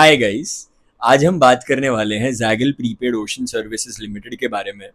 Hi guys. आज हम बात करने वाले हैं Zaggle prepaid ocean services limited के बारे में।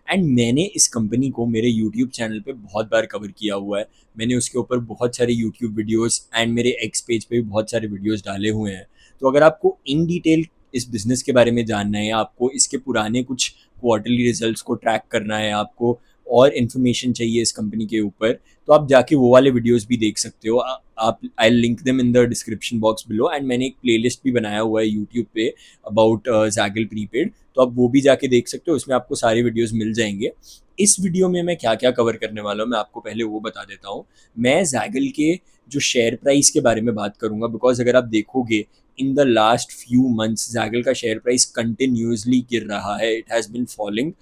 एंड मैंने इस कंपनी को मेरे यूट्यूब चैनल पे बहुत बार कवर किया हुआ है। मैंने उसके ऊपर बहुत सारे यूट्यूब वीडियोस एंड मेरे एक्स पेज पे भी बहुत सारे वीडियोस डाले हुए हैं। तो अगर आपको इन डिटेल इस बिज़नेस के बारे में जानना है या आपको इसके पुराने कुछ क्वार्टरली रिजल्ट्स को ट्रैक करना है, आपको और इन्फॉर्मेशन चाहिए इस कंपनी के ऊपर, तो आप जाके वो वाले वीडियोस भी देख सकते हो। आप I link them in the description box below. And मैंने एक प्लेलिस्ट भी बनाया हुआ है यूट्यूब पे अबाउट जैगल प्रीपेड, तो आप वो भी जाके देख सकते हो। उसमें आपको सारे वीडियोस मिल जाएंगे। इस वीडियो में मैं क्या क्या कवर करने वाला हूँ मैं आपको पहले वो बता देता हूँ। मैं जैगल के जो शेयर प्राइस के बारे में बात करूंगा, बिकॉज अगर आप देखोगे in the last few months Zaggle का शेयर प्राइस कंटिन्यूसली गिर रहा है। It has been falling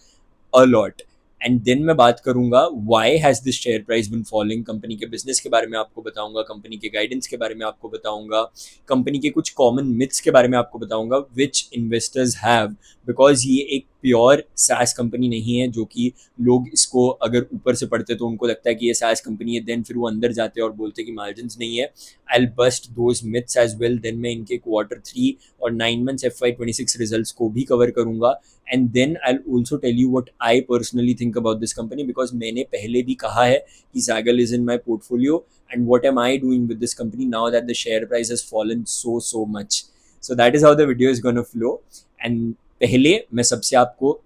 a lot. And then मैं बात करूंगा why has this share price been falling. Company के बिजनेस के बारे में आपको बताऊंगा, कंपनी के गाइडेंस के बारे में आपको बताऊंगा, कंपनी के कुछ कॉमन मिथ्स के बारे में आपको बताऊंगा विच इन्वेस्टर्स हैव। बिकॉज ये एक प्योर सैस कंपनी नहीं है, जो कि लोग इसको अगर ऊपर से पढ़ते तो उनको लगता है कि ये सैस कंपनी है, देन फिर वो अंदर जाते हैं और बोलते हैं कि मार्जिन नहीं है। I will bust those myths as well. Then मैं इनके क्वार्टर 3 और 9 मंथ्स FY26 रिजल्ट्स को भी कवर करूंगा। And then I will also tell you what I personally think about this company, because मैंने पहले भी कहा है कि Zaggle is in my portfolio and what am I doing with this company now that the share price has fallen so much. So that is how the video is gonna flow. And पहले मैं सबसे आपको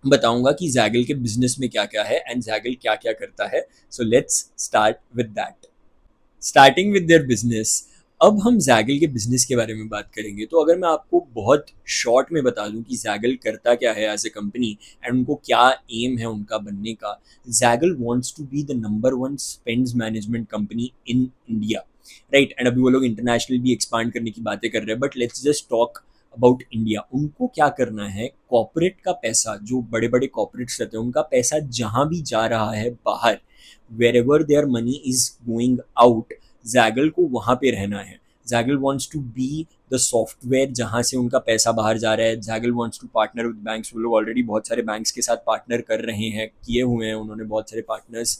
बताऊंगा कि Zaggle के business में क्या क्या है एंड जैगल क्या क्या करता है। So let's start with that. Starting with their business. अब हम जैगल के बिजनेस के बारे में बात करेंगे, तो अगर मैं आपको बहुत शॉर्ट में बता दूं कि जैगल करता क्या है एज ए कंपनी एंड उनको क्या एम है उनका बनने का। Zaggle wants to be the number 1 spends management company in India, right. And अभी वो लोग इंटरनेशनल भी एक्सपांड करने की बातें कर रहे हैं, but let's just talk about India. उनको क्या करना है, कॉर्पोरेट का पैसा, जो बड़े बड़े कॉर्पोरेट्स रहते हैं उनका पैसा जहां भी जा रहा है बाहर, wherever their money is going out, Zaggle को वहाँ पे रहना है। Zaggle wants to be the software जहाँ से उनका पैसा बाहर जा रहा है। Zaggle wants to partner with banks. वो लोग ऑलरेडी बहुत सारे बैंक्स के साथ पार्टनर कर रहे हैं, किए हुए हैं उन्होंने बहुत सारे पार्टनर्स,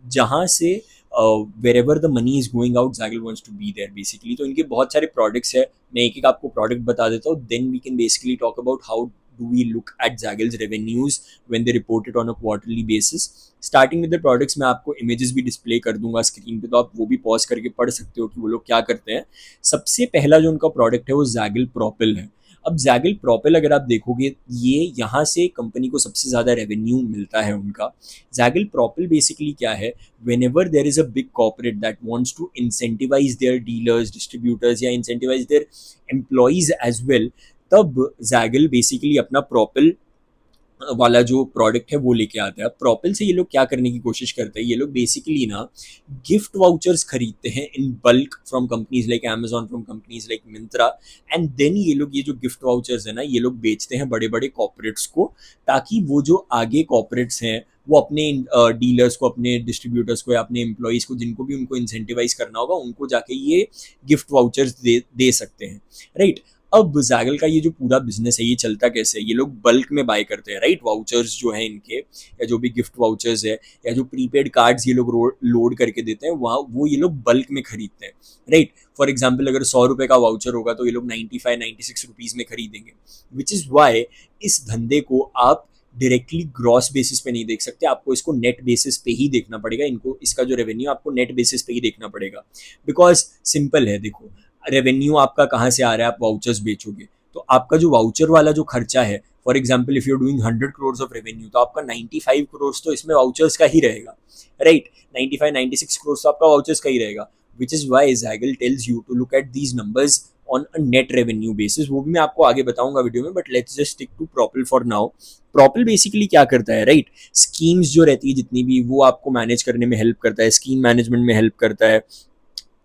जहाँ से wherever the money is going out Zaggle wants to be there basically. तो इनके बहुत सारे प्रोडक्ट्स है, मैं एक एक आपको प्रोडक्ट बता देता हूँ, then we can basically talk about how do we look at Zaggle's revenues when they report it on a quarterly basis. Starting with the products मैं आपको इमेजेस भी डिस्प्ले कर दूंगा स्क्रीन पे, तो आप वो भी पॉज करके पढ़ सकते हो कि वो लोग क्या करते हैं। सबसे पहला जो उनका प्रोडक्ट है वो जैगल प्रोपेल है। अब जैगल प्रोपेल अगर आप देखोगे, ये यहाँ से कंपनी को सबसे ज़्यादा रेवेन्यू मिलता है उनका। जैगल प्रोपेल बेसिकली क्या है, whenever there is a big corporate that wants to incentivize their dealers, distributors, या incentivize their employees as well, तब जैगल बेसिकली अपना प्रोपेल वाला जो प्रोडक्ट है वो लेके आता है। अब प्रोपेल से ये लोग क्या करने की कोशिश करते हैं, ये लोग बेसिकली ना गिफ्ट वाउचर्स खरीदते हैं in bulk from companies like Amazon, from companies like Myntra. And then ये लोग ये जो गिफ्ट वाउचर्स है ना, ये लोग बेचते हैं बड़े बड़े कॉर्पोरेट्स को, ताकि वो जो आगे कॉर्पोरेट्स हैं वो अपने डीलर्स को, अपने डिस्ट्रीब्यूटर्स को या अपने एम्प्लॉयज़ को, जिनको भी उनको इंसेंटिवाइज करना होगा, उनको जाके ये गिफ्ट वाउचर्स दे सकते हैं, राइट। अब जैगल का ये जो पूरा बिजनेस है ये चलता कैसे है, ये लोग बल्क में बाय करते हैं, राइट। वाउचर्स जो है इनके, या जो भी गिफ्ट वाउचर्स है या जो प्रीपेड कार्ड्स ये लोग लोड करके देते हैं, वहाँ वो ये लोग बल्क में खरीदते हैं, राइट। फॉर एग्जाम्पल अगर 100 रुपये का वाउचर होगा तो ये लोग 95-96 रुपीज़ में खरीदेंगे। विच इज़ वाई इस धंधे को आप डायरेक्टली ग्रॉस बेसिस पे नहीं देख सकते, आपको इसको नेट बेसिस पे ही देखना पड़ेगा। इनको इसका जो रेवेन्यू आपको नेट बेसिस पे ही देखना पड़ेगा, बिकॉज सिंपल है। देखो, रेवेन्यू आपका कहाँ से आ रहा है, आप वाउचर्स बेचोगे तो आपका जो वाउचर वाला जो खर्चा है, for example if you doing 100 crores of revenue, तो आपका 95 crores तो इसमें वाउचर्स का ही रहेगा, राइट। 95-96 crores तो आपका वाउचर्स का ही रहेगा। Which is why Zaggle tells you to look at these numbers on a net revenue basis. वो भी मैं आपको आगे बताऊंगा वीडियो में, but let's just stick to Propel for now. Propel basically क्या करता है, राइट, स्कीम्स जो रहती है जितनी भी, वो आपको मैनेज करने में हेल्प करता है, स्कीम मैनेजमेंट में हेल्प करता है,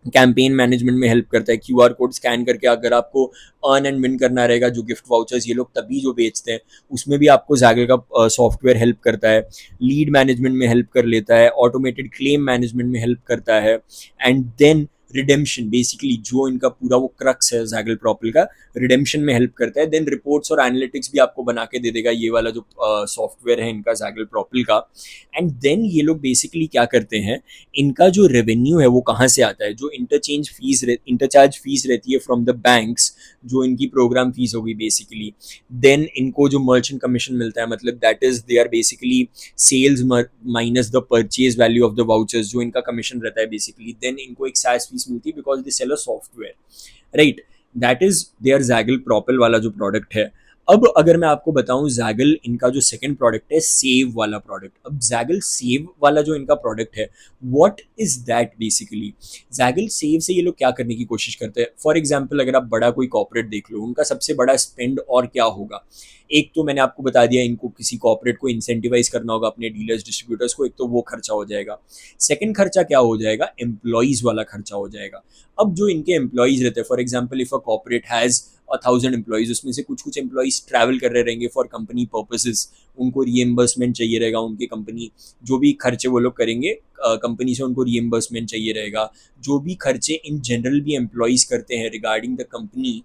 कैंपेन मैनेजमेंट में हेल्प करता है। QR कोड स्कैन करके अगर आपको अर्न एंड विन करना रहेगा, जो गिफ्ट वाउचर्स ये लोग तभी जो बेचते हैं, उसमें भी आपको जैगल का सॉफ्टवेयर हेल्प करता है। लीड मैनेजमेंट में हेल्प कर लेता है, ऑटोमेटेड क्लेम मैनेजमेंट में हेल्प करता है। एंड देन रिडेम्पशन, बेसिकली जो इनका पूरा वो क्रक्स है जैगल प्रोपल का, रिडेम्पशन में हेल्प करता है। देन रिपोर्ट्स और एनालिटिक्स भी आपको बना के दे देगा ये वाला जो सॉफ्टवेयर है इनका जैगल प्रोपल का। एंड देन ये लोग बेसिकली क्या करते हैं, इनका जो रेवेन्यू है वो कहाँ से आता है, जो इंटरचार्ज फीस रहती है फ्रॉम द बैंक्स, जो इनकी प्रोग्राम फीस होगी बेसिकली, देन इनको जो मर्चेंट कमीशन मिलता है, मतलब that is they are basically sales minus the purchase value of the vouchers, जो इनका कमीशन रहता है बेसिकली, देन इनको एक सैस फीस मिलती है because they sell a software, right. That is their Zaggle Propel वाला जो प्रोडक्ट है। अब अगर मैं आपको बताऊं जैगल इनका जो सेकंड प्रोडक्ट है सेव वाला प्रोडक्ट, अब जैगल सेव वाला जो इनका प्रोडक्ट है, what is that basically. Zaggle save से ये लोग क्या करने की कोशिश करते हैं, फॉर एग्जांपल अगर आप बड़ा कोई कॉर्पोरेट देख लो, उनका सबसे बड़ा स्पेंड और क्या होगा, एक तो मैंने आपको बता दिया इनको किसी कॉर्पोरेट को इंसेंटिवाइज करना होगा अपने डीलर्स डिस्ट्रीब्यूटर्स को, एक तो वो खर्चा हो जाएगा। सेकंड खर्चा क्या हो जाएगा, एम्प्लॉयज वाला खर्चा हो जाएगा। अब जो इनके एम्प्लॉयज रहते हैं, for example if a corporate has 1,000 employees, उसमें से कुछ कुछ एम्प्लॉयज ट्रैवल कर रहे रहेंगे फॉर कंपनी पर्पसेस, उनको रीएम्बर्समेंट चाहिए रहेगा, उनके कंपनी जो भी खर्चे वो लोग करेंगे कंपनी से उनको रीएम्बर्समेंट चाहिए रहेगा। जो भी खर्चे इन जनरल भी एम्प्लॉयज करते हैं रिगार्डिंग द कंपनी,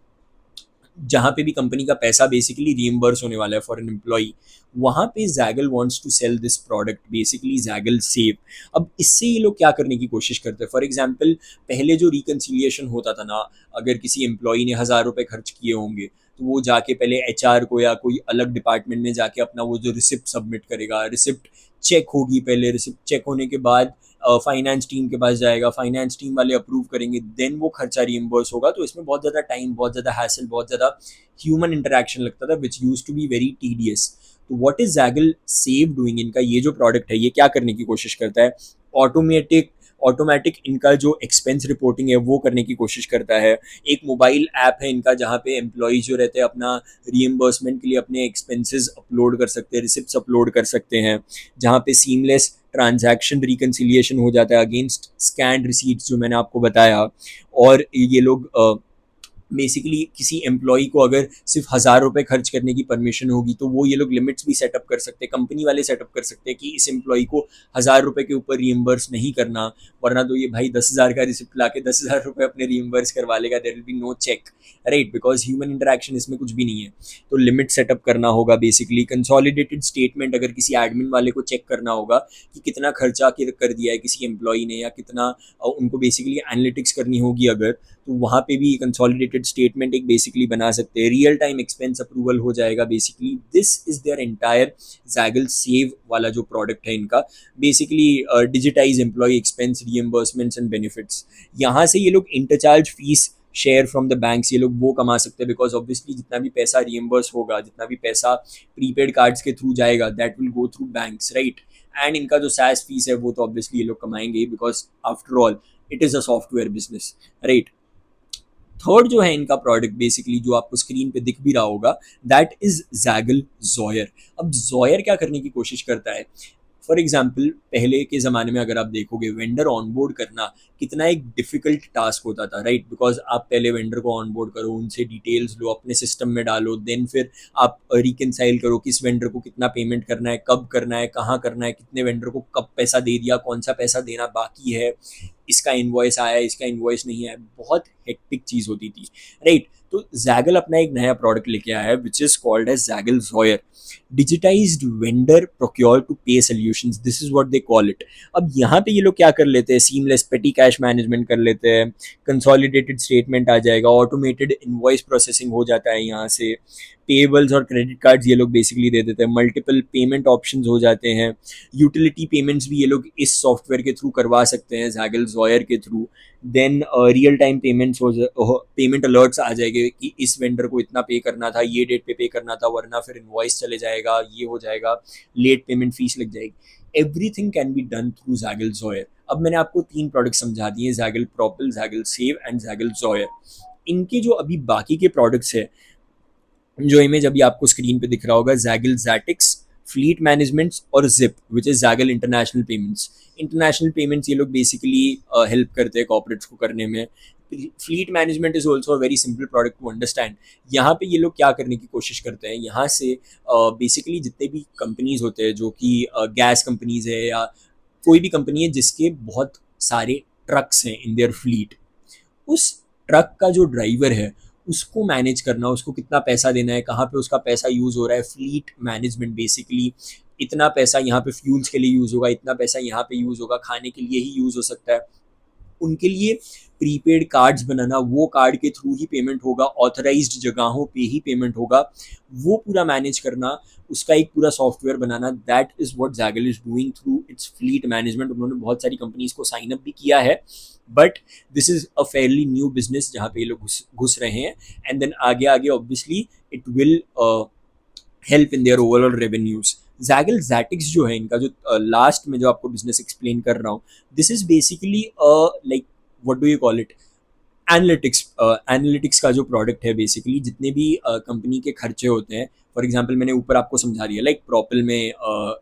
जहाँ पे भी कंपनी का पैसा बेसिकली रीइंबर्स होने वाला है फॉर एन एम्प्लॉई, वहाँ पे Zaggle wants to sell this product basically Zaggle Save. अब इससे ये लोग क्या करने की कोशिश करते हैं, फॉर एग्जांपल पहले जो रिकन्सिलिएशन होता था ना, अगर किसी एम्प्लॉई ने 1,000 रुपये खर्च किए होंगे तो वो जाके पहले एचआर को या कोई अलग डिपार्टमेंट में जाके अपना वो जो रिसिप्ट सबमिट करेगा, रिसिप्ट चेक होगी, पहले रिसिप्ट चेक होने के बाद फाइनेंस टीम के पास जाएगा, फाइनेंस टीम वाले अप्रूव करेंगे, देन वो खर्चा रिइंबर्स होगा। तो इसमें बहुत ज़्यादा टाइम, बहुत ज़्यादा हैसल, बहुत ज़्यादा ह्यूमन इंटरेक्शन लगता था which used to be very tedious. तो what is Zaggle Save doing, इनका ये जो प्रोडक्ट है ये क्या करने की कोशिश करता है, ऑटोमेटिक ऑटोमेटिक इनका जो एक्सपेंस रिपोर्टिंग है वो करने की कोशिश करता है। एक मोबाइल ऐप है इनका जहाँ पे एम्प्लॉयज जो रहते हैं अपना रीएम्बर्समेंट के लिए अपने एक्सपेंसेस अपलोड कर सकते हैं, रिसिप्ट्स अपलोड कर सकते हैं, जहाँ पे सीमलेस ट्रांजैक्शन रिकन्सिलिएशन हो जाता है अगेंस्ट स्कैंड रिसीट्स जो मैंने आपको बताया। और ये लोग बेसिकली किसी एम्प्लॉई को अगर सिर्फ 1,000 रुपये खर्च करने की परमिशन होगी तो वो ये लोग लिमिट्स भी सेटअप कर सकते हैं, कंपनी वाले सेटअप कर सकते हैं कि इस एम्प्लॉई को 1,000 रुपये के ऊपर रीइंबर्स नहीं करना, वरना तो ये भाई 10,000 का रिसिप्ट ला के 10,000 रुपये अपने रीइंबर्स करवा लेगा, there will be no check, right, because human interaction इसमें कुछ भी नहीं है। तो लिमिट सेटअप करना होगा बेसिकली, कंसोलिडेटेड स्टेटमेंट अगर किसी एडमिन वाले को चेक करना होगा कि कितना खर्चा कर दिया है किसी एम्प्लॉई ने, या कितना उनको बेसिकली एनालिटिक्स करनी होगी अगर, तो वहाँ पे भी कंसोलिडेटेड स्टेटमेंट एक बेसिकली बना सकते हैं, रियल टाइम एक्सपेंस अप्रूवल हो जाएगा basically. This is their entire Zaggle Save वाला जो प्रोडक्ट है इनका, basically digitize employee expense reimbursements and benefits. यहाँ से ये लोग interchange fees share from the banks ये लोग वो कमा सकते हैं, बिकॉज ऑब्वियसली जितना भी पैसा रिएम्बर्स होगा, जितना भी पैसा प्रीपेड कार्ड्स के थ्रू जाएगा, that will go through banks, right. And इनका जो सैस फीस है वो तो ऑब्वियसली ये लोग कमाएंगे, because after all it is a software business, right. Third जो है इनका प्रोडक्ट बेसिकली जो आपको स्क्रीन पे दिख भी रहा होगा, दैट इज जैगल जॉयर। अब जॉयर क्या करने की कोशिश करता है, फॉर एग्जाम्पल पहले के ज़माने में अगर आप देखोगे वेंडर ऑनबोर्ड करना कितना एक डिफिकल्ट टास्क होता था, राइट, बिकॉज आप पहले वेंडर को ऑनबोर्ड करो, उनसे डिटेल्स लो, अपने सिस्टम में डालो, देन फिर आप रिकनसाइल करो किस वेंडर को कितना पेमेंट करना है, कब करना है, कहाँ करना है, कितने वेंडर को कब पैसा दे दिया, कौन सा पैसा देना बाकी है, इसका इन्वॉइस आया, इसका इन्वॉइस नहीं आया, बहुत हेक्टिक चीज़ होती थी, राइट। तो जैगल अपना एक नया प्रोडक्ट लेके आया है which is called as Zaggle Zoyer, digitized vendor procure to pay solutions, this is what they call it. अब यहाँ पे ये लोग क्या कर लेते हैं, सीमलेस पेटी कैश मैनेजमेंट कर लेते हैं, कंसोलिडेटेड स्टेटमेंट आ जाएगा, ऑटोमेटेड इनवॉइस प्रोसेसिंग हो जाता है यहाँ से, पेबल्स और क्रेडिट कार्ड्स ये लोग बेसिकली दे देते हैं, मल्टीपल पेमेंट ऑप्शंस हो जाते हैं, यूटिलिटी पेमेंट्स भी ये लोग इस सॉफ्टवेयर के थ्रू करवा सकते हैं जैगल जॉयर के through. Then real time payments payment alerts आ जाएंगे कि इस वेंडर को इतना पे करना था, ये डेट पे करना था, वरना फिर इनवॉइस चले जाएगा, ये हो जाएगा, लेट पेमेंट फीस लग जाएगी। Everything can be done through Zaggle Zoyer. अब मैंने आपको 3 प्रोडक्ट समझा दिए, Zaggle Propel, Zaggle Save and Zaggle Zoyer. इनके जो अभी बाकी के प्रोडक्ट्स है, जो इमेज अभी आपको स्क्रीन पे दिख रहा होगा, जैगल जैटिक्स, फ्लीट मैनेजमेंट और zip which is Zaggle international payments. International payments ये लोग बेसिकली हेल्प करते हैं कॉर्पोरेट्स को करने में। Fleet management is also a very simple product to understand. यहाँ पे ये लोग क्या करने की कोशिश करते हैं, यहाँ से बेसिकली जितने भी कंपनीज होते हैं जो कि गैस कंपनीज है या कोई भी कंपनी है जिसके बहुत सारे ट्रक्स हैं इन देयर फ्लीट, उस ट्रक का जो ड्राइवर है उसको मैनेज करना, उसको कितना पैसा देना है, कहाँ पे उसका पैसा यूज़ हो रहा है, फ्लीट मैनेजमेंट बेसिकली, इतना पैसा यहाँ पे फ्यूल्स के लिए यूज़ होगा, इतना पैसा यहाँ पे यूज़ होगा, खाने के लिए ही यूज़ हो सकता है, उनके लिए प्रीपेड कार्ड्स बनाना, वो कार्ड के थ्रू ही पेमेंट होगा, ऑथराइज्ड जगहों पे ही पेमेंट होगा, वो पूरा मैनेज करना, उसका एक पूरा सॉफ्टवेयर बनाना, that is what Zaggle is doing through its fleet management. उन्होंने बहुत सारी कंपनीज को साइन अप भी किया है, but this is a fairly new business जहाँ पे ये लोग घुस रहे हैं, एंड देन आगे आगे obviously it will help in their overall revenues. Zaggle Zatix जो है इनका, जो लास्ट में जो आपको बिजनेस एक्सप्लेन कर रहा हूँ, this is basically like what do you call it, analytics का जो प्रोडक्ट है बेसिकली, जितने भी कंपनी के खर्चे होते हैं, फॉर एग्जांपल मैंने ऊपर आपको समझा दिया, लाइक प्रॉपल में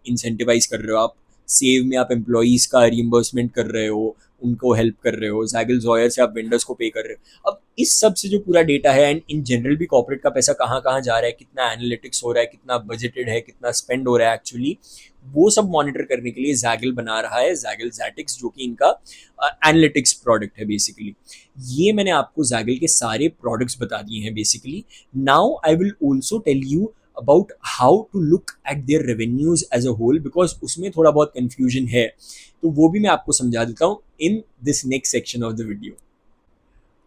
इंसेंटिवाइज कर रहे हो आप, सेव में आप एम्प्लॉयज़ का रिइम्बर्समेंट कर रहे हो, उनको हेल्प कर रहे हो, जैगल जॉयर से आप वेंडर्स को पे कर रहे हो। अब इस सब से जो पूरा डेटा है, एंड इन जनरल भी कॉर्पोरेट का पैसा कहाँ कहाँ जा रहा है, कितना एनालिटिक्स हो रहा है, कितना बजटेड है, कितना स्पेंड हो रहा है एक्चुअली, वो सब मॉनिटर करने के लिए जैगल बना रहा है जैगल जैटिक्स, जो कि इनका एनालिटिक्स प्रोडक्ट है बेसिकली। ये मैंने आपको जैगल के सारे प्रोडक्ट्स बता दिए हैं basically. Now I will also tell you about how to look at their revenues as a whole, because उसमें थोड़ा बहुत कन्फ्यूजन है, तो वो भी मैं आपको समझा देता हूँ in this next section of the video.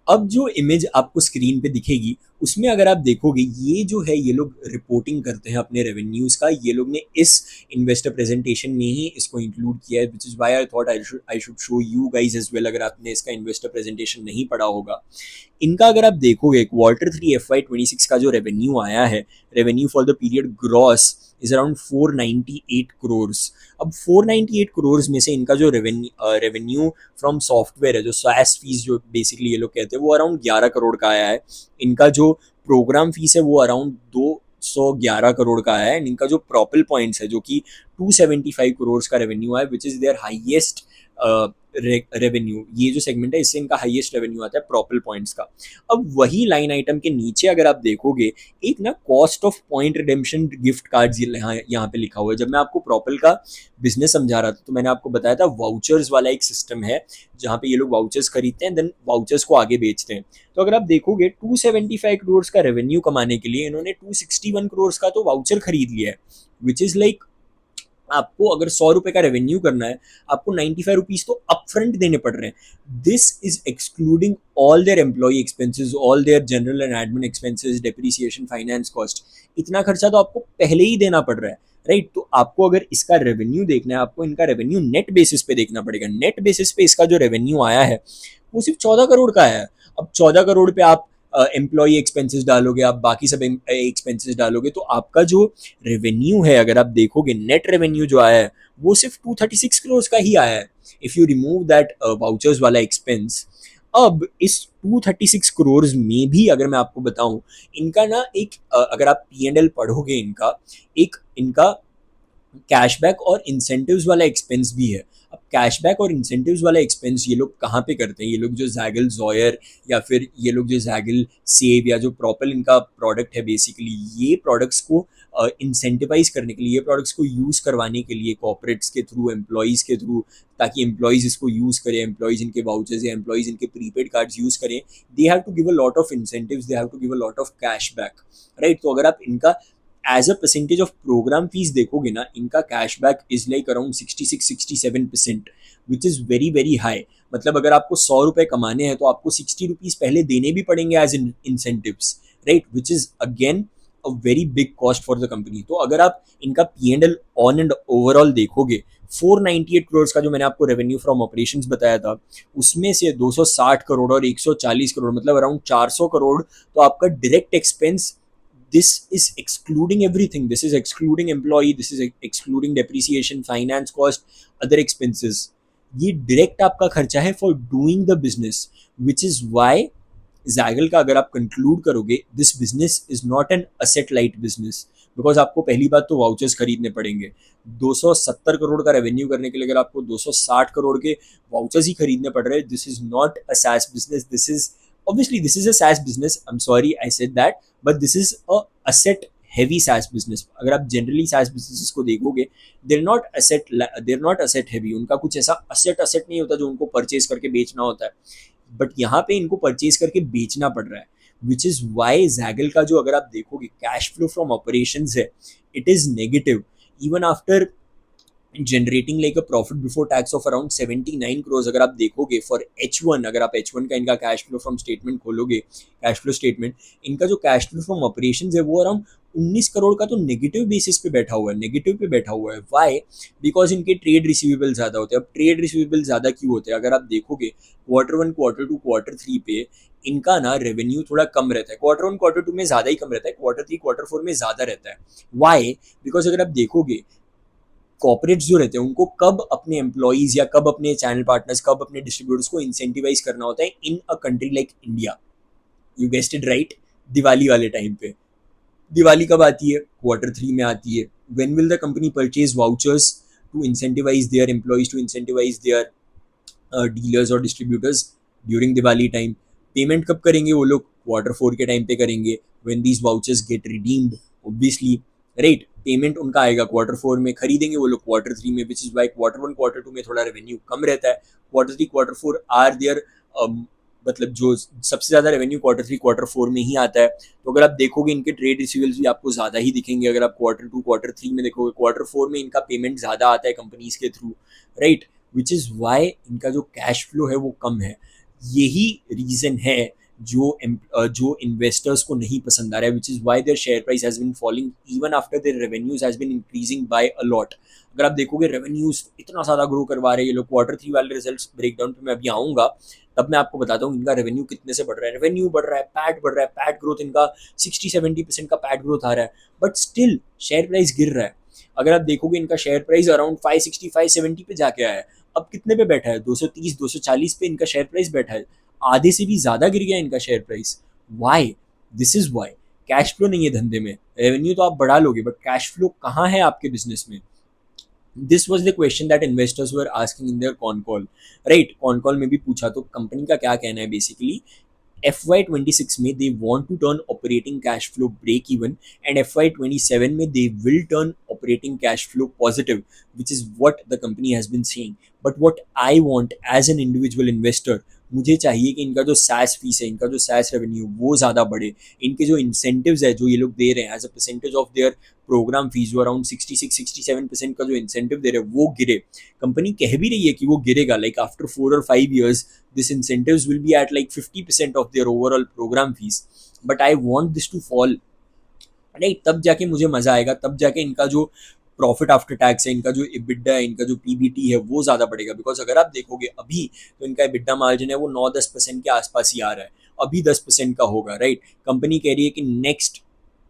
अब जो इमेज आपको स्क्रीन पे दिखेगी, उसमें अगर आप देखोगे, ये जो है ये लोग रिपोर्टिंग करते हैं अपने रेवेन्यूज़ का, ये लोग ने इस इन्वेस्टर प्रेजेंटेशन में ही इसको इंक्लूड किया है, which is why I thought I should show you guys as well, अगर आपने इसका इन्वेस्टर प्रेजेंटेशन नहीं पढ़ा होगा। इनका अगर आप देखोगे Q3 FY26 का जो रेवेन्यू आया है, revenue for the period gross is around 498 crore. अब 498 करोड़ में से इनका जो रेवेन्यू फ्रॉम सॉफ्टवेयर है, जो SaaS फीस जो बेसिकली ये लोग कहते हैं, वो अराउंड 11 करोड़ का आया है। इनका जो प्रोग्राम फीस है वो अराउंड 211 करोड़ का आया है, एंड इनका जो प्रॉपल पॉइंट्स है जो कि 275 करोड़ का रेवेन्यू है, which is their highest revenue. ये जो सेगमेंट है इससे इनका हाईएस्ट रेवेन्यू आता है प्रॉपल पॉइंट्स का। अब वही लाइन आइटम के नीचे अगर आप देखोगे, एक ना cost of point redemption gift cards यहाँ पे लिखा हुआ है। जब मैं आपको प्रॉपल का बिजनेस समझा रहा था तो मैंने आपको बताया था वाउचर्स वाला एक सिस्टम है, जहाँ पे ये लोग वाउचर्स खरीदते हैं, देन वाउचर्स को आगे बेचते हैं। तो अगर आप देखोगे 275 करोड़ का रेवेन्यू कमाने के लिए इन्होंने 261 करोड़ का तो वाउचर खरीद लिया है, विच इज़ लाइक, आपको अगर 100 रुपए का रेवेन्यू करना है, आपको 95 रुपीज तो अपफ्रंट देने पड़ रहे हैं। This is excluding all their employ expenses, all their general and admin expenses, depreciation, finance cost, इतना खर्चा तो आपको पहले ही देना पड़ रहा है, राइट। तो आपको अगर इसका रेवेन्यू देखना है, आपको इनका रेवेन्यू नेट बेसिस पे देखना पड़ेगा। नेट बेसिस पे इसका जो रेवेन्यू आया है वो सिर्फ 14 करोड़ का आया है। अब 14 करोड़ पे आप एम्प्लॉय एक्सपेंसेस डालोगे, आप बाकी सब एक्सपेंसेस डालोगे, तो आपका जो रेवेन्यू है, अगर आप देखोगे नेट रेवेन्यू जो आया है वो सिर्फ 236 करोड़ का ही आया है, if you remove that vouchers वाला एक्सपेंस। अब इस 236 करोड़ में भी अगर मैं आपको बताऊं, इनका ना एक अगर आप P&L पढ़ोगे, इनका कैशबैक और इंसेंटिव्स वाला एक्सपेंस भी है। अब कैशबैक और इंसेंटिव्स वाला एक्सपेंस ये लोग कहाँ पे करते हैं, ये लोग जो जैगल जॉयर या फिर ये लोग जो जैगल सेव या जो प्रॉपल इनका प्रोडक्ट है बेसिकली, ये प्रोडक्ट्स को इंसेंटिवाइज करने के लिए, ये प्रोडक्ट्स को यूज़ करवाने के लिए कॉर्पोरेट्स के थ्रू, एम्प्लॉयज़ के थ्रू, ताकि एम्प्लॉयज़ इसको यूज़ करें, एम्प्लॉयज़ इनके वाउचर्स या एम्प्लॉयज़ इनके प्रीपेड कार्ड्स यूज़ करें, they have to give a lot of incentives, they have to give a lot of cashback, right. तो अगर आप इनका as a percentage of program fees देखोगे ना, इनका cashback is like around 66-67%, which is very very high. मतलब अगर आपको 100 रुपए कमाने हैं तो आपको 60 रुपीज़ पहले देने भी पड़ेंगे as incentives, right, which is again a very big cost for the company. तो अगर आप इनका P&L ऑन एंड ओवरऑल देखोगे, 498 करोड़ का जो मैंने आपको रेवेन्यू फ्रॉम ऑपरेशंस बताया था, उसमें से 260 करोड़ और 140 करोड़, मतलब अराउंड 400 करोड़ तो आपका direct expense, this is excluding everything, this is excluding employee, this is excluding depreciation, finance cost, other expenses, ये डायरेक्ट आपका खर्चा है for doing the business, which is why Zaggle का अगर आप कंक्लूड करोगे, this business is not an asset light business, because आपको पहली बात तो वाउचर्स खरीदने पड़ेंगे। 270 करोड़ का रेवेन्यू करने के लिए अगर आपको 260 करोड़ के वाउचर्स ही खरीदने पड़ रहे हैं, this is not a SaaS business, this is obviously this is a SaaS business, I'm sorry I said that, but this is a asset heavy SaaS business। अगर आप जनरली SaaS businesses को देखोगे, they're not asset heavy, उनका कुछ ऐसा asset नहीं होता जो उनको परचेज करके बेचना होता है। बट यहाँ पे इनको परचेज करके बेचना पड़ रहा है, विच इज़ वाई जैगल का जो अगर आप देखोगे कैश फ्लो फ्रॉम ऑपरेशन है, it is negative even after generating like a profit before tax of around 79 crore. अगर आप देखोगे फॉर H1, अगर आप H1 का इनका कैश फ्लो फ्रॉम स्टेटमेंट खोलोगे, कैश फ्लो स्टेटमेंट, इनका जो कैश फ्लो फ्रॉम ऑपरेशन है वो अराउंड 19 करोड़ का तो नेगेटिव बेसिस पे बैठा हुआ है, नेगेटिव पे बैठा हुआ है। वाई? बिकॉज इनके ट्रेड रिसीवेबल ज़्यादा होते हैं। अब ट्रेड रिसीवेबल ज़्यादा क्यों होते हैं? अगर आप देखोगे Q1 Q2 Q3 पे इनका ना रेवेन्यू थोड़ा कम रहता है, Q1 Q2 में ज़्यादा ही कम रहता है, Q3 Q4 में ज़्यादा रहता है। वाई? बिकॉज अगर आप देखोगे कॉर्पोरेट्स जो रहते हैं उनको कब अपने एम्प्लॉइज या कब अपने चैनल पार्टनर्स, कब अपने डिस्ट्रीब्यूटर्स को इंसेंटिवाइज करना होता है in a country like India. You guessed it right, Diwali वाले टाइम पे। दिवाली कब आती है? Q3 में आती है। When will the company purchase vouchers to incentivize their employees, to incentivize their dealers और distributors? During Diwali time. Payment कब करेंगे वो लोग? Q4 के टाइम पे करेंगे, when these vouchers get redeemed obviously, right. Payment उनका आएगा Q4 में, खरीदेंगे वो लोग Q3 में, विच इज वाई Q1 Q2 में थोड़ा रेवेन्यू कम रहता है। Q3 Q4 आर देयर, मतलब जो सबसे ज़्यादा रेवेन्यू Q3 Q4 में ही आता है। तो अगर आप देखोगे इनके ट्रेड रिसीवेबल्स भी आपको ज़्यादा ही दिखेंगे। अगर आप Q2 Q3 में देखोगे, Q4 में इनका पेमेंट ज़्यादा आता है कंपनीज के through, right, which is Y इनका जो कैश फ्लो है वो कम है। यही रीज़न है जो इन्वेस्टर्स को नहीं पसंद आ रहा है, which is why their share price has been falling even after their revenues has been increasing by a lot. अगर आप देखोगे रेवेन्यूज इतना ज़्यादा ग्रो करवा रहे हैं ये लोग। Q3 वाले रिजल्ट्स ब्रेकडाउन पे मैं अभी आऊँगा, तब मैं आपको बताता हूँ इनका रेवेन्यू कितने से बढ़ रहा है। रेवेन्यू बढ़ रहा है, पैट बढ़ रहा है, पैट ग्रोथ इनका 60-70% का पैट ग्रोथ आ रहा है, बट स्टिल शेयर प्राइस गिर रहा है। अगर आप देखोगे इनका शेयर प्राइस अराउंड 560-570 पे जाके आया है, अब कितने पे बैठा है? 230-240 पे इनका शेयर प्राइस बैठा है। आधे से भी ज़्यादा गिर गया इनका share price. Why? This is why. Cash flow नहीं है धंधे में। रेवेन्यू तो आप बढ़ा लोगे, बट कैश फ्लो कहाँ है आपके बिजनेस में? This was the question that investors were asking in their con call, right. Con call में भी पूछा, तो कंपनी का क्या कहना है बेसिकली, FY26 में they want to turn operating cash flow break even, and FY27 में they will turn operating cash flow positive, which is what the company has been saying. But what I want as an individual investor, मुझे चाहिए कि इनका जो SaaS fees है, इनका जो SaaS revenue वो ज़्यादा बढ़े। इनके जो इंसेंटिव्स है जो ये लोग दे रहे हैं as a percentage of their program fees, जो अराउंड 66-67% का जो इंसेंटिव दे रहे हैं वो गिरे। कंपनी कह भी रही है कि वो गिरेगा, like after 4 or 5 years this incentives will be at like 50% of their overall program fees, but I want this to fall, right. तब जाके मुझे मजा आएगा, तब जाके इनका जो प्रॉफिट आफ्टर टैक्स है, इनका जो EBITDA है, इनका जो PBT है वो ज़्यादा बढ़ेगा। बिकॉज अगर आप देखोगे अभी तो इनका EBITDA मार्जिन है वो 9-10% के आसपास ही आ रहा है, अभी 10% का होगा, राइट। कंपनी कह रही है कि नेक्स्ट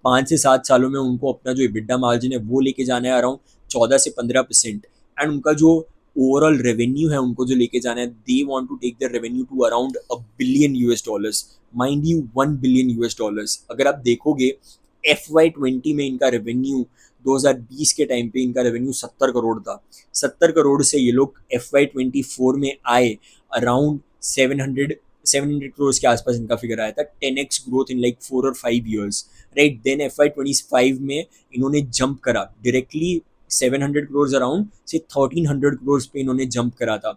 5 से 7 सालों में उनको अपना जो EBITDA मार्जिन है वो लेके जाना है अराउंड 14 से 15%, एंड उनका जो ओवरऑल रेवेन्यू है उनको जो लेके जाना है, they want to take their revenue to around $1 billion, mind you $1 billion। अगर आप देखोगे FY20 में इनका रेवेन्यू 2020 के टाइम पे इनका रेवेन्यू 70 करोड़ था। 70 करोड़ से ये लोग FY24 में आए अराउंड 700 करोड़ के आसपास इनका फिगर आया था। 10x growth in like 4 or 5 years, right. Then FY25 में इन्होंने जंप करा डायरेक्टली 700 करोड़ अराउंड से 1300 करोड़ पे इन्होंने जंप करा था।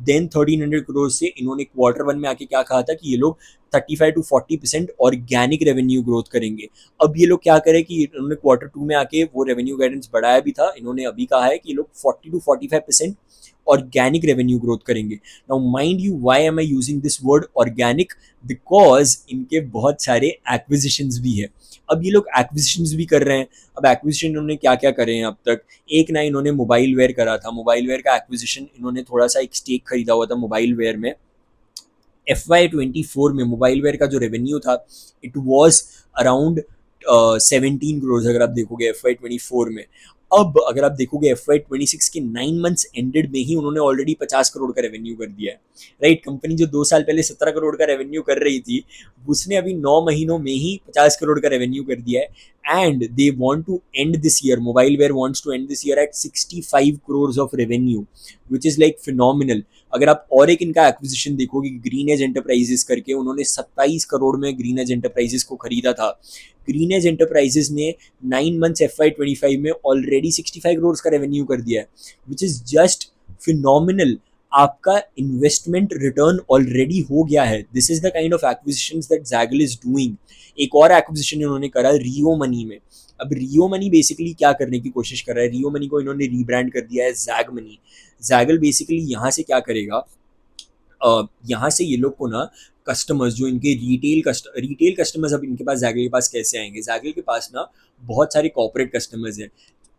देन 1300 करोड़ से इन्होंने Q1 में आके क्या कहा था कि ये लोग 35-40% ऑर्गेनिक रेवेन्यू ग्रोथ करेंगे। अब ये लोग क्या करें कि इन्होंने Q2 में आके वो रेवेन्यू गाइडेंस बढ़ाया भी था, इन्होंने अभी कहा है कि ये लोग 40-45% ऑर्गेनिक रेवेन्यू ग्रोथ करेंगे। Now mind you why am I using this word organic, because इनके बहुत सारे एक्विजिशंस भी है। अब ये लोग एक्विजिशंस भी कर रहे हैं। अब एक्विजिशन इन्होंने क्या क्या करे हैं अब तक? एक ना इन्होंने मोबाइल वेयर करा था, मोबाइल वेयर का एक्विजिशन इन्होंने थोड़ा सा एक स्टेक खरीदा हुआ था मोबाइल वेयर में। FY24 में मोबाइल वेयर का जो रेवेन्यू था इट वॉज अराउंड 17 करोड़ अगर आप देखोगे FY24 में। अब अगर आप देखोगे FY26 के 9 मंथ्स एंडेड में ही उन्होंने ऑलरेडी 50 करोड़ का रेवेन्यू कर दिया है, राइट। कंपनी जो 2 साल पहले 17 करोड़ का रेवेन्यू कर रही थी, उसने अभी 9 महीनों में ही 50 करोड़ का रेवेन्यू कर दिया है। And they want to end this year, Mobileware wants to end this year at 65 crore of revenue, which is like phenomenal. अगर आप और एक इनका एक्विजिशन देखोगे ग्रीन एज एंटरप्राइजेस करके, उन्होंने 27 करोड़ में ग्रीन एज एंटरप्राइजेस को खरीदा था। ग्रीन एज एंटरप्राइजेस ने 9 मंथ्स FY25 में ऑलरेडी 65 करोड़ का रेवेन्यू कर दिया है, विच इज़ जस्ट फिनोमिनल। आपका इन्वेस्टमेंट रिटर्न ऑलरेडी हो गया है. This is the kind of acquisitions that Zaggle is doing. एक और एक्विजिशन इन्होंने करा रियो मनी में. अब रियो मनी बेसिकली क्या करने की कोशिश कर रहा है, रियो मनी को इन्होंने रीब्रांड कर दिया है जैग मनी. जैगल बेसिकली यहाँ से क्या करेगा, यहाँ से ये लोग को ना कस्टमर्स जो इनके रिटेल कस्टमर्स, अब इनके पास जैगल के पास कैसे आएंगे, जैगल के पास ना बहुत सारे कॉर्पोरेट कस्टमर्स हैं.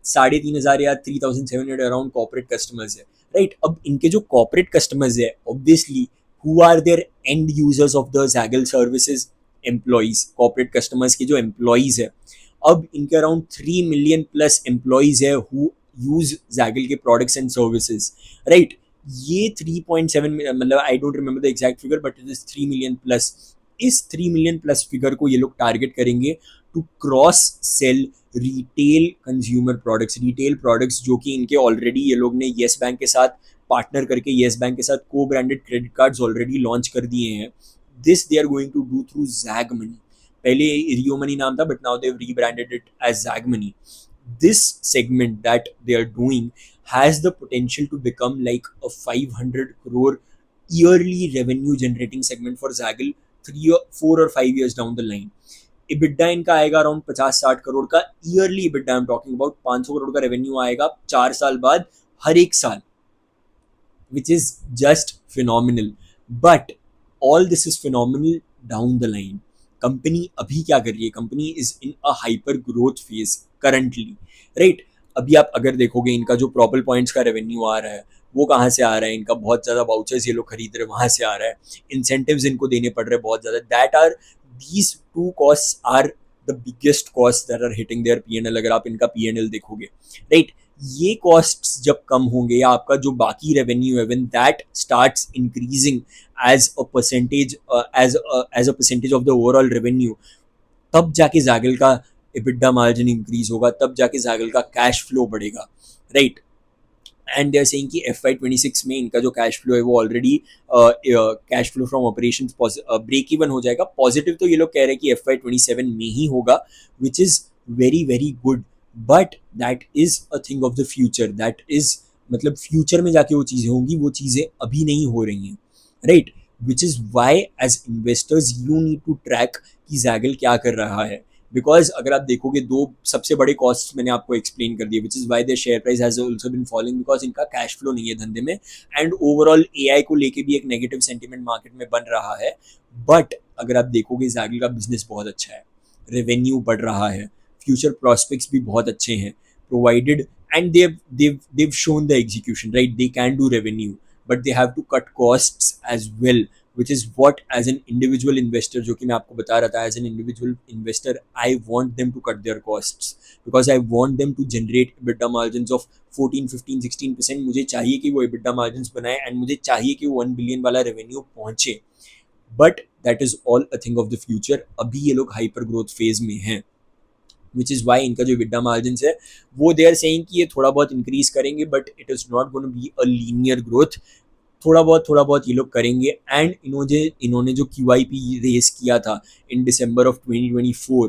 3,500 या 3,700 अराउंड कॉर्पोरेट कस्टमर्स है, राइट. अब इनके जो कॉर्पोरेट कस्टमर्स है, obviously who are their end users of the Zaggle services, employees. Corporate customers के जो एम्प्लॉइज है, अब इनके अराउंड 3 मिलियन प्लस एम्प्लॉइज है हु यूज जैगल के प्रोडक्ट्स एंड सर्विसेज, राइट. ये 3.7 मतलब I don't remember the exact figure but it is 3 million plus. इस 3 मिलियन प्लस फिगर को ये लोग टारगेट करेंगे to cross sell retail consumer products. Retail products जो कि इनके ऑलरेडी ये लोग ने येस बैंक के साथ पार्टनर करके येस बैंक के साथ co branded credit cards already launch कर दिए हैं. This they are going to do through Zag money. पहले रियो मनी नाम था but now they have rebranded it as Zag money. This segment that they are doing has the potential to become like a 500 crore yearly revenue generating segment for Zaggle 4 or 5 years down the line. EBITDA इनका आएगा around 50-60 crore का yearly EBITDA. I am talking about 500 crore का revenue आएगा 4 साल बाद, हर एक साल, which is just phenomenal. But all this is phenomenal down the line. Company अभी क्या कर रही है, company is in a hyper growth phase currently, right. अभी आप अगर देखोगे इनका जो प्रोपल पॉइंट्स का रेवेन्यू आ रहा है वो कहाँ से आ रहा है, इनका बहुत ज़्यादा वाउचर्स ये लोग खरीद रहे हैं वहाँ से आ रहा है, इंसेंटिव्स इनको देने पड़ रहे हैं बहुत ज़्यादा. That are these two cost are the biggest cost that are hitting their P&L. अगर आप इनका P&L देखोगे, राइट. ये कॉस्ट्स जब कम होंगे या आपका जो बाकी रेवेन्यू है when that starts increasing as a percentage as a percentage of the overall revenue, तब जाके जैगल का EBITDA मार्जिन इंक्रीज होगा, तब जाके जैगल का कैश फ्लो बढ़ेगा, right. And they are saying कि FY26 में इनका जो कैश फ्लो है वो already cash flow from operation break even हो जाएगा. पॉजिटिव तो ये लोग कह रहे हैं कि FY27 में ही होगा, विच is very very good. But that is a thing of the future. That is मतलब फ्यूचर में जाके वो चीज़ें होंगी, वो चीज़ें अभी नहीं हो रही हैं, right. Which is why as investors you need to track कि जैगल क्या कर रहा है. बिकॉज अगर आप देखोगे दो सबसे बड़े कॉस्ट मैंने आपको एक्सप्लेन कर दिए, विच is why their share price has also been falling, because इनका कैश फ्लो नहीं है धंधे में. एंड ओवरऑल AI को लेके भी एक नेगेटिव सेंटिमेंट मार्केट में बन रहा है. बट अगर आप देखोगे जैगल का बिजनेस बहुत अच्छा है, रेवेन्यू बढ़ रहा है, फ्यूचर प्रॉस्पेक्ट्स भी बहुत अच्छे हैं, provided and they've shown the execution, right. They can do revenue but they have to cut costs as well, which is what as an individual investor, जो कि मैं आपको बता रहा था, as an individual investor I want them to cut their costs because I want them to generate EBITDA margins of 14, 15, 16%. मुझे चाहिए कि वो EBITDA margins बनाए and मुझे चाहिए कि वो 1 billion वाला revenue पहुंचे. But that is all a thing of the future. अभी ये लोग हाइपर ग्रोथ फेज में हैं, विच इज़ वाई इनका जो EBITDA मार्जिन है वो दे आर सेइंग कि ये थोड़ा बहुत इंक्रीज करेंगे but it is not going to be a linear growth. थोड़ा बहुत ये लोग करेंगे. एंड इन्होंने जो QIP रेस किया था इन दिसंबर ऑफ 2024,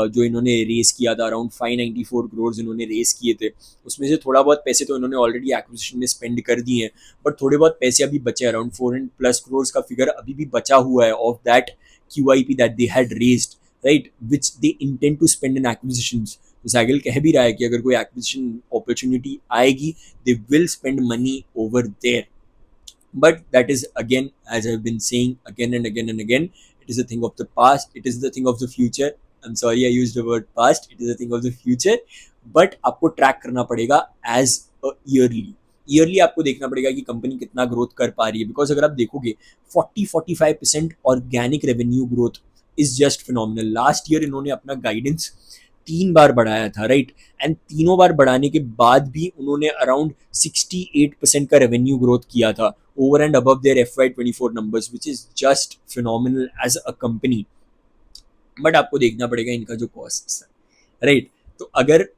जो इन्होंने रेस किया था अराउंड 594 करोड़ इन्होंने रेस किए थे, उसमें से थोड़ा बहुत पैसे तो इन्होंने ऑलरेडी एक्विजिशन में स्पेंड कर दिए हैं, बट थोड़े बहुत पैसे अभी बचे. अराउंड 400+ करोड़ का फिगर अभी भी बचा हुआ है of that QIP that they had raised, right, which they intend to spend in acquisitions. Zaggle कह भी रहा है कि अगर कोई एक्विजिशन अपॉर्चुनिटी आएगी they will spend money over there. But that is again, as I've been saying again and again and again, it is a thing of the past, it is the thing of the future. I'm sorry I used the word past, it is a thing of the future. But आपको track करना पड़ेगा as a yearly आपको देखना पड़ेगा कि company कितना growth कर पा रही है. बिकॉज अगर आप देखोगे 40-45% organic revenue growth is just phenomenal. Last year इन्होंने अपना गाइडेंस 3 बार बढ़ाया था, राइट. एंड तीनों बार बढ़ाने के बाद भी उन्होंने अराउंड 68% का रेवेन्यू ग्रोथ किया था over and above their FY24 numbers, which is just phenomenal as a company. But आपको देखना पड़ेगा इनका जो कॉस्ट है, राइट. तो अगर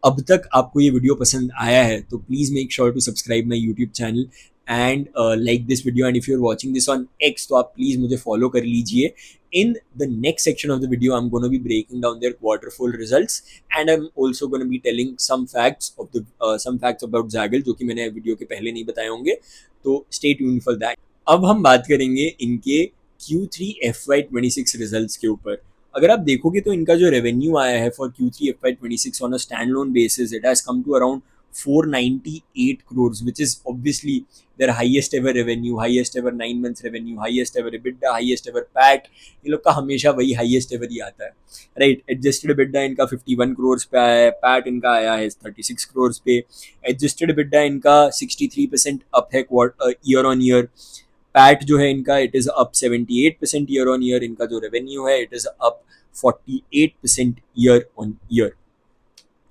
अब तक आपको ये वीडियो पसंद आया है तो please make sure to subscribe my YouTube channel and like this video, and if you are watching this on X तो आप प्लीज मुझे फॉलो कर लीजिए. In the next section of the video, I'm going to be breaking down their quarter full results, and I'm also going to be telling some facts of the some facts about Zaggle जो कि मैंने video के पहले नहीं बताए होंगे. तो stay tuned for that. अब हम बात करेंगे इनके Q3 FY26 रिजल्ट्स के ऊपर. अगर आप देखोगे तो इनका जो रेवेन्यू आया है for Q3 FY26 on a standalone basis, it has come to around 498 crores, which is obviously their highest ever revenue, highest ever 9 months revenue, highest ever EBITDA, highest ever PAT. ये लोग का हमेशा वही highest ever he आता है, right. Adjusted EBITDA इनका 51 crores पे आया है, पैट इनका आया है 36 crores पे. एडजस्टेड EBITDA इनका 63% अप है ईयर ऑन ईयर. पैट जो है इनका it is up 78% year on year. इनका जो रेवेन्यू है it is up 48% year on year.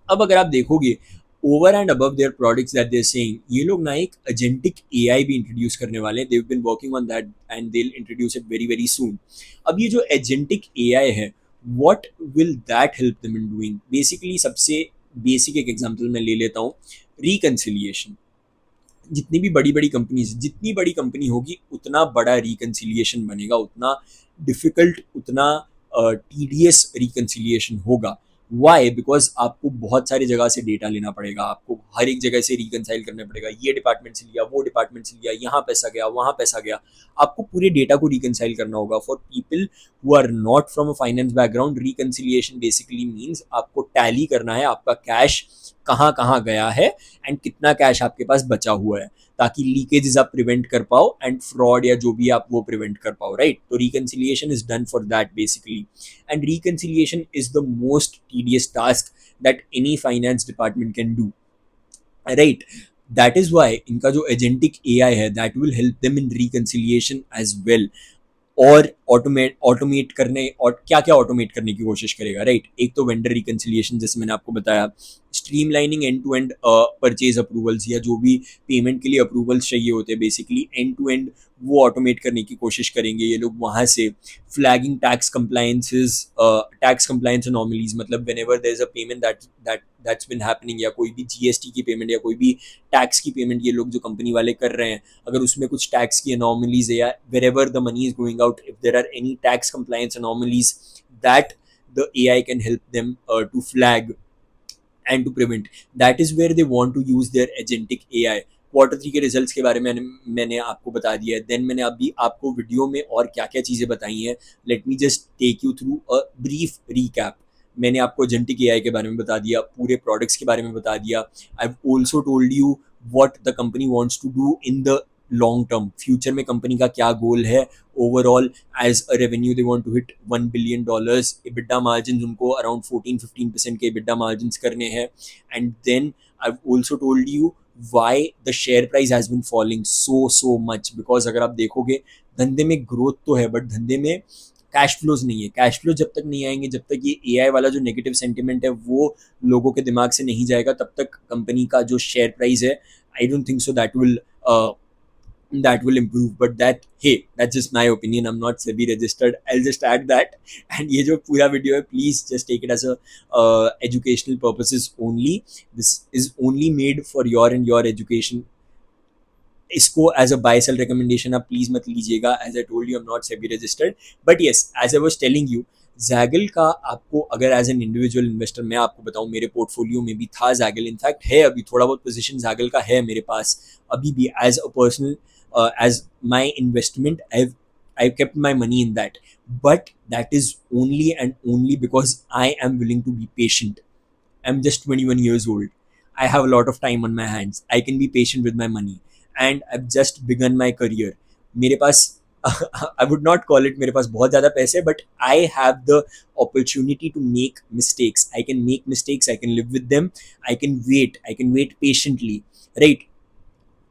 अब अगर आप देखोगे over and above their products that they are saying, ये लोग ना एक एजेंटिक एआई भी इंट्रोड्यूस करने वाले हैं. They have been working on that and they will introduce it very very soon. अब ये जो एजेंटिक एआई है, what will that help them in doing? Basically सबसे बेसिक एक एग्जांपल मैं ले लेता हूँ, रिकंसिलिएशन. जितनी भी बड़ी बड़ी कंपनीज, जितनी बड़ी कंपनी होगी उतना बड़ा रिकंसिलिएशन बनेगा, उतना डिफिकल्ट, उतना टीडियस रिकंसिलिएशन होगा. वाई? बिकॉज आपको बहुत सारी जगह से डेटा लेना पड़ेगा, आपको हर एक जगह से रिकंसाइल करना पड़ेगा. ये डिपार्टमेंट से लिया, वो डिपार्टमेंट से लिया, यहाँ पैसा गया, वहाँ पैसा गया. आपको पूरे डेटा को रिकंसाइल करना होगा. For people who are not from a finance background, reconciliation basically means आपको टैली करना है आपका कैश कहाँ कहाँ गया है एंड कितना कैश आपके पास बचा हुआ है, ताकि लीकेजेस आप प्रिवेंट कर पाओ एंड फ्रॉड या जो भी आप वो प्रिवेंट कर पाओ, राइट. तो reconciliation is done for that basically. And reconciliation is the most tedious task that any finance department can do, right. That is why इनका जो agentic AI है that will help them in reconciliation as well. और automate करने, और क्या क्या automate करने की कोशिश करेगा, राइट. एक तो वेंडर रिकंसिलिएशन जैसे मैंने आपको बताया, streamlining end to end purchase approvals, या जो भी पेमेंट के लिए अप्रूवल्स चाहिए होते हैं बेसिकली एंड टू एंड वो ऑटोमेट करने की कोशिश करेंगे ये लोग वहाँ से. फ्लैगिंग टैक्स कंप्लायंस अनोमलीज, मतलब whenever there is a payment that's been happening, या कोई भी जीएसटी की पेमेंट या कोई भी टैक्स की पेमेंट ये लोग जो कंपनी वाले कर रहे हैं, अगर उसमें कुछ टैक्स की अनोमलीज है, या wherever the money is going out, if there are any tax compliance anomalies, that the AI can help them to flag and to prevent. That is where they want to use their agentic AI. Quarter 3 के results के बारे में मैंने आपको बता दिया है. Then मैंने अभी आपको वीडियो में और क्या क्या चीज़ें बताई हैं. Let me just take you through a brief recap. मैंने आपको एजेंटिक एआई के बारे में बता दिया, पूरे प्रोडक्ट्स के बारे में बता दिया. I have also told you what the company wants to do in the long term. Future में कंपनी का क्या गोल है overall. As a revenue they want to hit $1 billion. EBITDA margin उनको अराउंड 14-15% के EBITDA मार्जिन करने हैं. And then I have also told you why the share price has been falling so much, because अगर आप देखोगे धंधे में ग्रोथ तो है बट धंधे में कैश फ्लोज नहीं है. कैश फ्लो जब तक नहीं आएंगे, जब तक ये एआई वाला जो नेगेटिव सेंटिमेंट है वो लोगों के दिमाग से नहीं जाएगा, तब तक कंपनी का जो शेयर प्राइस है I don't think so that will improve. But that's just my opinion. I'm not SEBI registered. I'll just add that. And ये जो पूरा वीडियो है, please just take it as a educational purposes only. This is only made for your and your education. इसको as a buy sell recommendation आप please मत लीजिएगा. As I told you, I am not SEBI registered. But yes, as I was telling you, Zaggle का आपको अगर as an individual investor मैं आपको बताऊं, मेरे पोर्टफोलियो में भी था Zaggle. इनफैक्ट है अभी थोड़ा बहुत पोजीशन Zaggle का है मेरे पास अभी भी. As a personal, as my investment, I've kept my money in that. But that is only and only because I am willing to be patient. I'm just 21 years old. I have a lot of time on my hands. I can be patient with my money. And I've just begun my career. मेरे पास I would not call it मेरे पास बहुत ज़्यादा पैसे, but I have the opportunity to make mistakes. I can make mistakes. I can live with them. I can wait patiently. Right?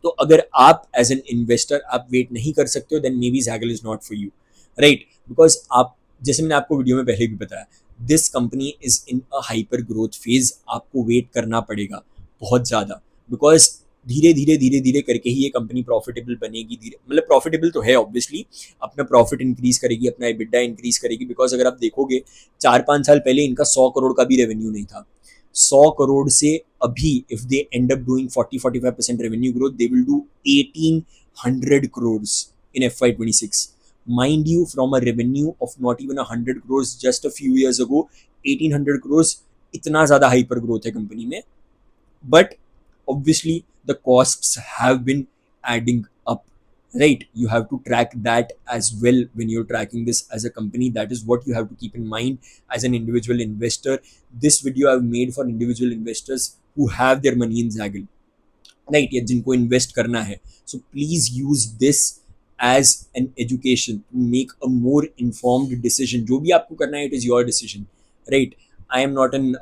तो अगर आप as an investor आप wait नहीं कर सकते हो, then maybe Zaggle is not for you, right. Because आप, जैसे मैंने आपको वीडियो में पहले भी बताया, this company is in a hyper growth phase. आपको वेट करना पड़ेगा बहुत ज़्यादा, बिकॉज धीरे धीरे करके ही ये कंपनी प्रॉफिटेबल बनेगी. धीरे मतलब प्रॉफिटेबल तो है ऑब्वियसली, अपना प्रॉफिट इंक्रीज करेगी, अपना EBITDA इंक्रीज करेगी. बिकॉज अगर आप देखोगे 4-5 साल पहले इनका 100 करोड़ का भी रेवेन्यू नहीं था. 100 करोड़ से अभी if they end up doing 40-45% revenue growth, they will do 1800 crores in FY26. Mind you, from a revenue of not even 100 crores just a few years ago, 1800 crores इतना ज़्यादा hyper growth है company में. But obviously the costs have been adding up, right? You have to track that as well when you're tracking this as a company. That is what you have to keep in mind as an individual investor. This video I've made for individual investors who have their money in Zaggle, right? या जिनको invest करना है. So please use this as an education to make a more informed decision. जो भी आपको करना है, it is your decision, right? I am not an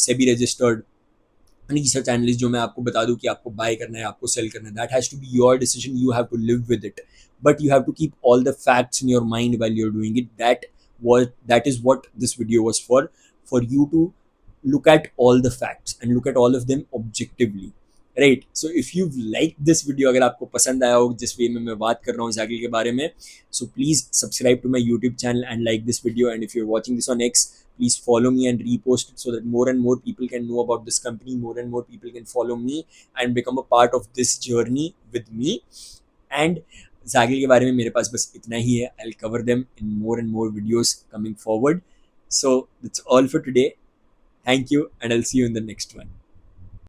SEBI registered research analyst जो मैं आपको बता दूं कि आपको बाय करना है, आपको सेल करना है. That has to be your decision. You have to live with it, but you have to keep all the facts in your mind while you are doing it. That is what this video was for you to look at all the facts and look at all of them objectively, right? So if you've liked this video, अगर आपको पसंद आया हो जिस वे में मैं बात कर रहा हूँ Zaggle के बारे में, so please subscribe to my YouTube channel and like this video. And if you're watching this on X, please follow me and repost it so that more and more people can know about this company, more and more people can follow me and become a part of this journey with me. And Zaggle के बारे में मेरे पास बस इतना ही है. I'll cover them in more and more videos coming forward. So that's all for today. Thank you, and I'll see you in the next one.